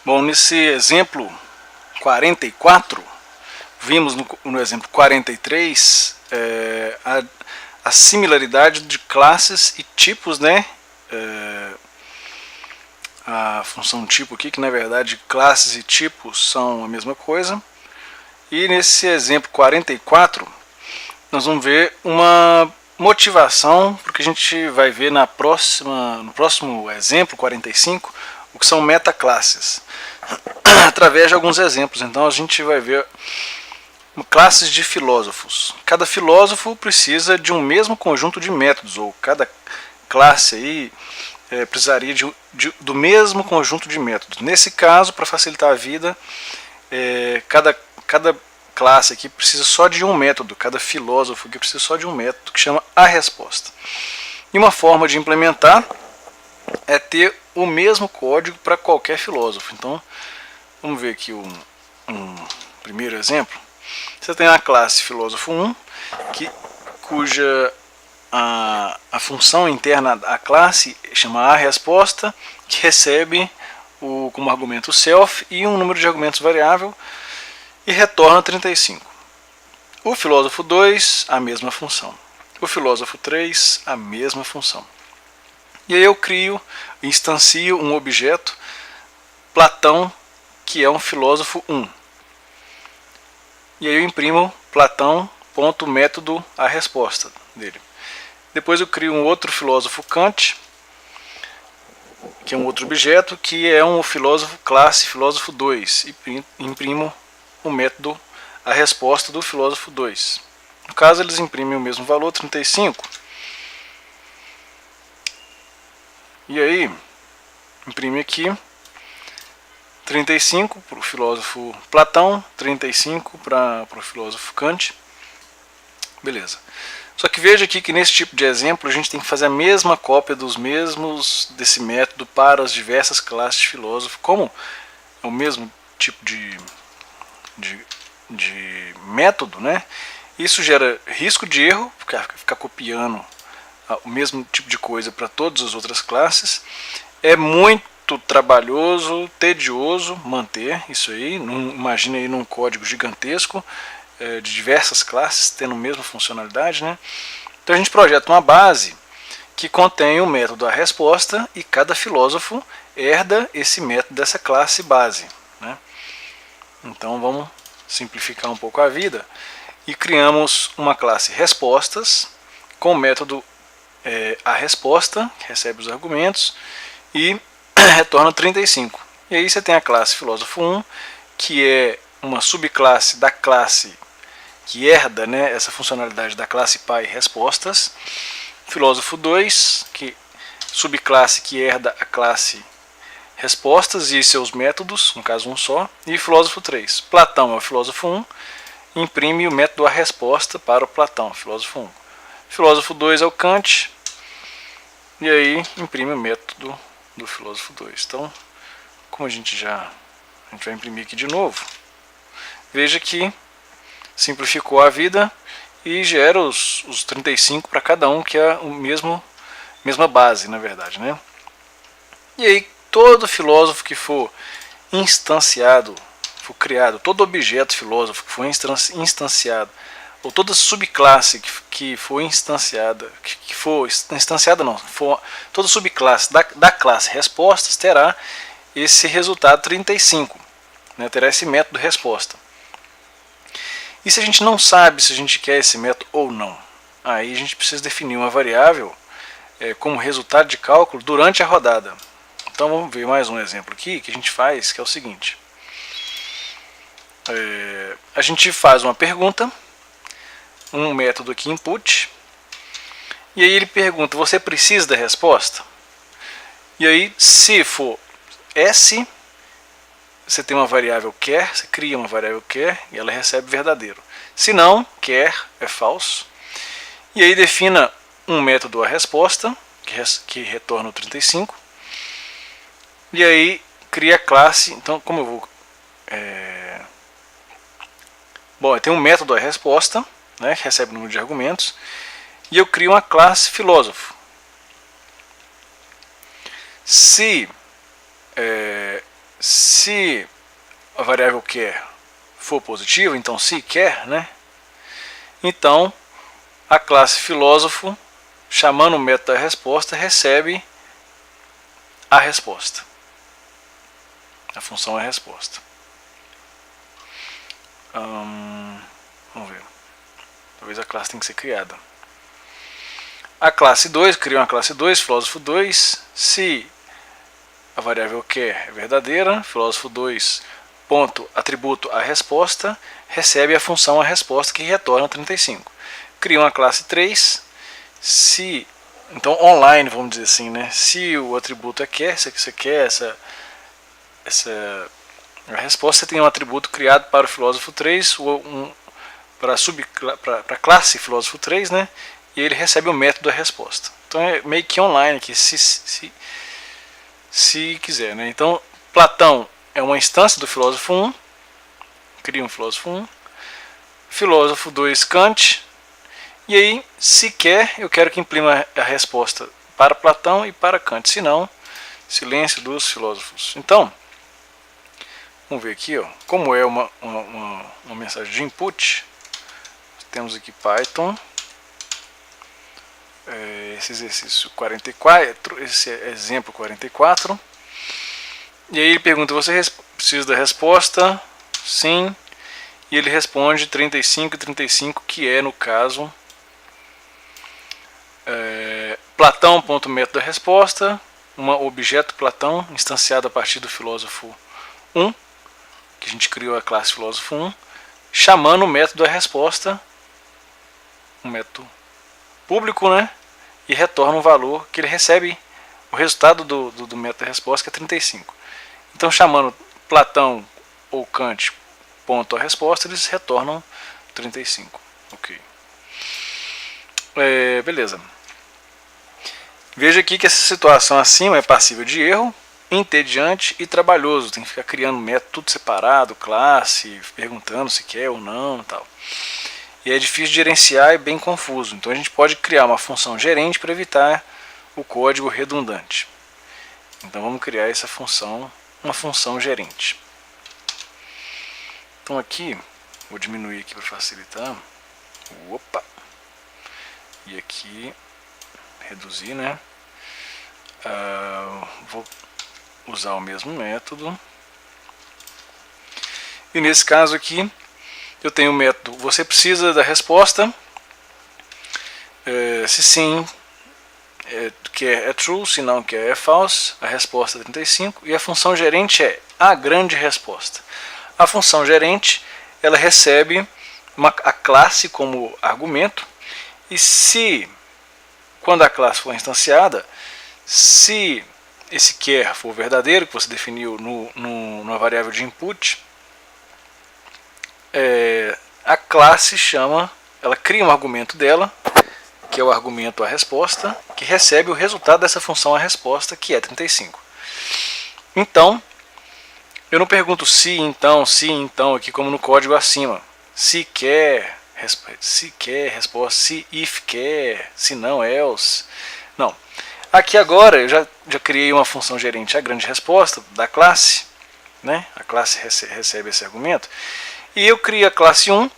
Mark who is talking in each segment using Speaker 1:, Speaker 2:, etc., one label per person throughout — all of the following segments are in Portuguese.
Speaker 1: Bom, nesse exemplo 44, vimos no exemplo 43 a similaridade de classes e tipos, né? A função tipo aqui, que na verdade classes e tipos são a mesma coisa. E nesse exemplo 44, nós vamos ver uma motivação, porque a gente vai ver no próximo exemplo 45, o que são metaclasses, através de alguns exemplos. Então a gente vai ver classes de filósofos. Cada filósofo precisa de um mesmo conjunto de métodos, ou cada classe aí precisaria do mesmo conjunto de métodos. Nesse caso, para facilitar a vida, cada classe aqui precisa só de um método, cada filósofo aqui precisa só de um método que chama a resposta. E uma forma de implementar é ter o mesmo código para qualquer filósofo. Então, vamos ver aqui um primeiro exemplo. Você tem a classe filósofo 1, cuja a função interna da classe chama a resposta, que recebe como argumento self e um número de argumentos variável e retorna 35. O filósofo 2, a mesma função. O filósofo 3, a mesma função. E aí eu instancio um objeto, Platão, que é um filósofo 1. E aí eu imprimo Platão.método a resposta dele. Depois eu crio um outro filósofo Kant, que é um outro objeto, que é um filósofo classe filósofo 2, e imprimo o método a resposta do filósofo 2. No caso, eles imprimem o mesmo valor, 35. E aí, imprime aqui 35 para o filósofo Platão, 35 para o filósofo Kant. Beleza. Só que veja aqui que nesse tipo de exemplo a gente tem que fazer a mesma cópia desse método para as diversas classes de filósofo. Como é o mesmo tipo de método, né? Isso gera risco de erro, porque ficar copiando o mesmo tipo de coisa para todas as outras classes. É muito trabalhoso, tedioso manter isso aí. Imagina aí num código gigantesco de diversas classes tendo a mesma funcionalidade, né? Então a gente projeta uma base que contém o método a resposta e cada filósofo herda esse método dessa classe base, né? Então vamos simplificar um pouco a vida e criamos uma classe respostas com o método a resposta, que recebe os argumentos e retorna 35. E aí você tem a classe filósofo 1, que é uma subclasse da classe que herda, né, essa funcionalidade da classe pai respostas. Filósofo 2, subclasse que herda a classe respostas e seus métodos, no caso um só. E filósofo 3, Platão é o filósofo 1, imprime o método a resposta para o Platão, filósofo 1. Filósofo 2 é o Kant, e aí imprime o método do filósofo 2. Então, como a gente vai imprimir aqui de novo, veja que simplificou a vida e gera os 35 para cada um, que é mesma base, na verdade, né? E aí todo filósofo que for instanciado, for criado, todo objeto filósofo que for instanciado, ou toda subclasse que for instanciada, toda subclasse da classe respostas terá esse resultado 35, né? Terá esse método resposta. E se a gente não sabe se a gente quer esse método ou não, aí a gente precisa definir uma variável como resultado de cálculo durante a rodada. Então vamos ver mais um exemplo aqui que a gente faz, que é o seguinte. A gente faz uma pergunta, um método aqui input, e aí ele pergunta, você precisa da resposta? E aí, se for S, você tem uma variável quer, você cria uma variável quer e ela recebe verdadeiro. Se não, quer é falso. E aí defina um método a resposta, que retorna o 35. E aí cria a classe, então como eu vou... Bom, tem um método a resposta, né, que recebe o número de argumentos, e eu crio uma classe filósofo. Se se a variável quer for positiva, então se quer, né? Então a classe filósofo, chamando o método da resposta, recebe a resposta. A função é a resposta. Vamos ver. Talvez a classe tenha que ser criada. A classe 2, cria uma classe 2, filósofo 2, se a variável quer é verdadeira, filósofo 2, ponto, atributo a resposta, recebe a função a resposta que retorna 35. Cria uma classe 3, se, então online, vamos dizer assim, né? Se o atributo é quer, se você quer a resposta, você tem um atributo criado para o filósofo 3, para a classe filósofo 3, né? E ele recebe o método da resposta. Então é meio que online aqui, se quiser, né? Então Platão é uma instância do filósofo 1, cria um filósofo 1, filósofo 2 Kant, e aí se quer, eu quero que imprima a resposta para Platão e para Kant, se não, silêncio dos filósofos. Então, vamos ver aqui, ó, como é uma mensagem de input, temos aqui Python, esse exercício 44, esse exemplo 44, e aí ele pergunta, você precisa da resposta? Sim, e ele responde 35 e 35, que é, no caso, Platão.método da resposta, um objeto Platão, instanciado a partir do filósofo 1, que a gente criou a classe filósofo 1, chamando o método da resposta, um método público, né? E retorna um valor que ele recebe, o resultado do método da resposta, que é 35. Então, chamando Platão ou Kant ponto a resposta, eles retornam 35. Ok. Beleza. Veja aqui que essa situação acima é passível de erro, entediante e trabalhoso. Tem que ficar criando método tudo separado, classe, perguntando se quer ou não e tal. E é difícil de gerenciar e bem confuso. Então a gente pode criar uma função gerente para evitar o código redundante. Então vamos criar essa função, uma função gerente. Então aqui, vou diminuir aqui para facilitar. Opa! E aqui, reduzir, né? Vou usar o mesmo método. E nesse caso aqui, eu tenho o método, você precisa da resposta, se sim, que é true, se não, que é false, a resposta é 35, e a função gerente é a grande resposta. A função gerente, ela recebe a classe como argumento, e se, quando a classe for instanciada, se esse quer for verdadeiro, que você definiu numa variável de input, a classe ela cria um argumento dela, que é o argumento a resposta, que recebe o resultado dessa função a resposta, que é 35. Então, eu não pergunto se então, aqui como no código acima. Se quer resposta, se if quer, se não else. Não. Aqui agora eu já criei uma função gerente a grande resposta da classe, né? A classe recebe esse argumento. E eu crio a classe 1,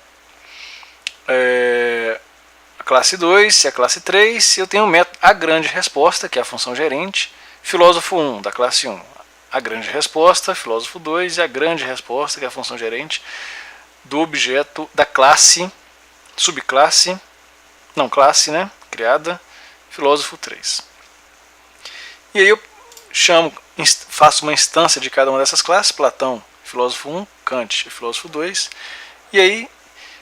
Speaker 1: a classe 2 e a classe 3. Eu tenho o método a grande resposta, que é a função gerente, filósofo 1 da classe 1, a grande resposta, filósofo 2 e a grande resposta, que é a função gerente do objeto da classe, subclasse, não classe, né, criada, filósofo 3. E aí eu faço uma instância de cada uma dessas classes, Platão, filósofo 1, Kant, filósofo 2, e aí,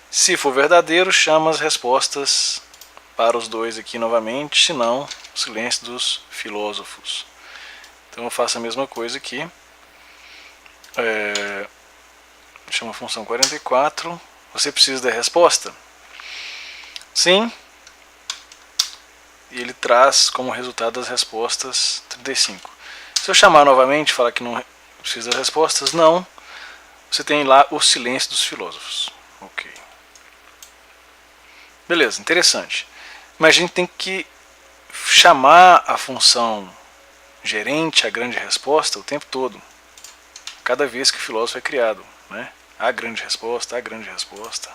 Speaker 1: se for verdadeiro, chama as respostas para os dois aqui novamente, se não, silêncio dos filósofos. Então eu faço a mesma coisa aqui, chama a função 44, você precisa da resposta? Sim, e ele traz como resultado as respostas 35. Se eu chamar novamente e falar que não precisa das respostas, não, você tem lá o silêncio dos filósofos. Ok. Beleza, interessante. Mas a gente tem que chamar a função gerente, a grande resposta, o tempo todo. cada vez que o filósofo é criado, né? A grande resposta, a grande resposta,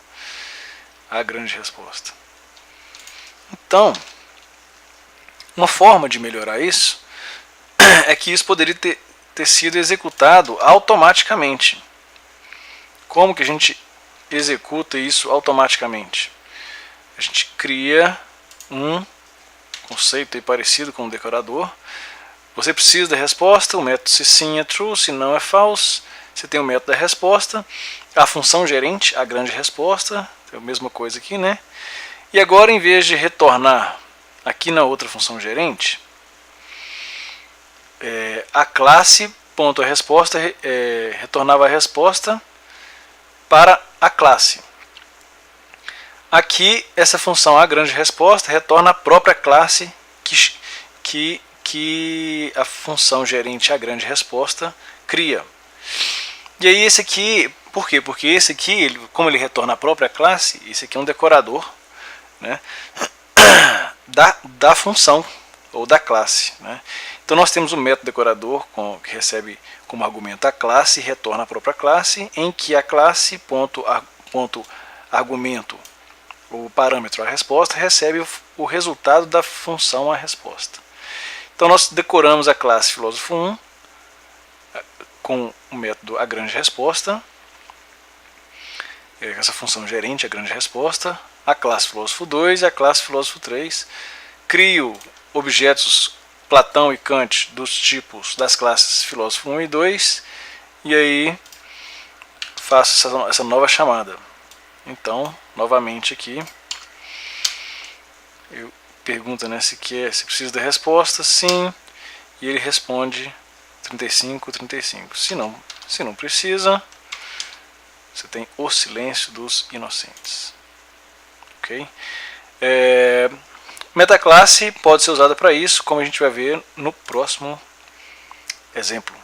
Speaker 1: a grande resposta. Então, uma forma de melhorar isso é que isso poderia ter sido executado automaticamente. Como que a gente executa isso automaticamente? A gente cria um conceito aí parecido com o decorador. Você precisa da resposta, o método se sim é true, se não é false. Você tem o método da resposta, a função gerente, a grande resposta, é a mesma coisa aqui, né? E agora, em vez de retornar aqui na outra função gerente, a classe.resposta retornava a resposta para a classe. Aqui, essa função a grande resposta retorna a própria classe que a função gerente a grande resposta cria. E aí esse aqui, por quê? Porque esse aqui, como ele retorna a própria classe, esse aqui é um decorador, né, da função ou da classe, né? Então nós temos o método decorador que recebe como argumento a classe e retorna a própria classe, em que a classe ponto argumento, o parâmetro a resposta, recebe o resultado da função a resposta. Então nós decoramos a classe filósofo 1 com o método a grande resposta, essa função gerente a grande resposta, a classe filósofo 2 e a classe filósofo 3. Crio objetos Platão e Kant dos tipos das classes filósofo 1 e 2, e aí faço essa nova chamada. Então, novamente aqui, eu pergunto, né, se precisa da resposta, sim, e ele responde 35, 35. Se não precisa, você tem o silêncio dos inocentes. Ok? Metaclasse pode ser usada para isso, como a gente vai ver no próximo exemplo.